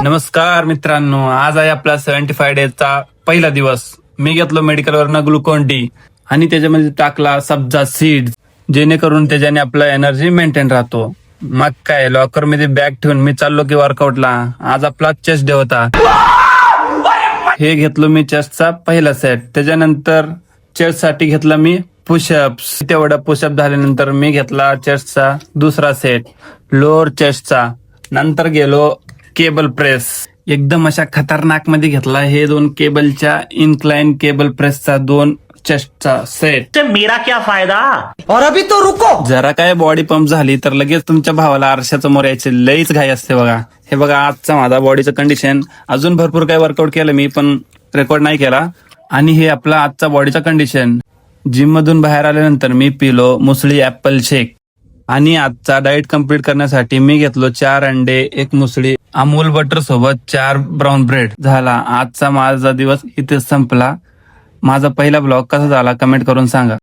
नमस्कार मित्रांनो, आज आहे आपला 75 डेचा पहिला दिवस. मी घेतलो मेडिकलवरनं ग्लुकॉन डी आणि त्याच्यामध्ये टाकला सब्जा सीड, जेणेकरून त्याच्याने आपला एनर्जी मेंटेन राहतो. मग काय, लॉकर मध्ये बॅग ठेवून मी चाललो की वर्कआउटला. आज आपला चेस्ट डे होता. हे घेतलो मी चेस्टचा पहिला सेट. त्याच्यानंतर चेस्ट साठी घेतला मी पुशअप्स. तेवढा पुशअप झाल्यानंतर मी घेतला चेस्टचा दुसरा सेट लोअर चेस्टचा. नंतर गेलो केबल प्रेस. एकदम अशा खतरनाक मध्ये घेतला हे दोन केबलच्या इन्क्लाइन केबल प्रेसचा 2 चेस्टचा सेट. मेरा क्या फायदा. और अभी तो रुको. जरा काय बॉडी पंप झाली तर लगेच तुमच्या भावाला आरशासमोर यायची लईच घाई असते बघा. हे बघा आजचा माझा बॉडीचं कंडिशन. अजून भरपूर काही वर्कआउट केलं मी, पण रेकॉर्ड नाही केला. आणि हे आपला आजचा बॉडीचा कंडिशन. जिम मधून बाहेर आल्यानंतर मी पिलो मुसळी ऍपल शेक. आणि आजचा डाएट कम्प्लीट करण्यासाठी मी घेतलो 4 अंडे, 1 मुसळी, अमूल बटर सोबत 4 ब्राऊन ब्रेड. झाला आजचा माझा दिवस इथे संपला. माझा पहिला ब्लॉग कसा झाला कमेंट करून सांगा.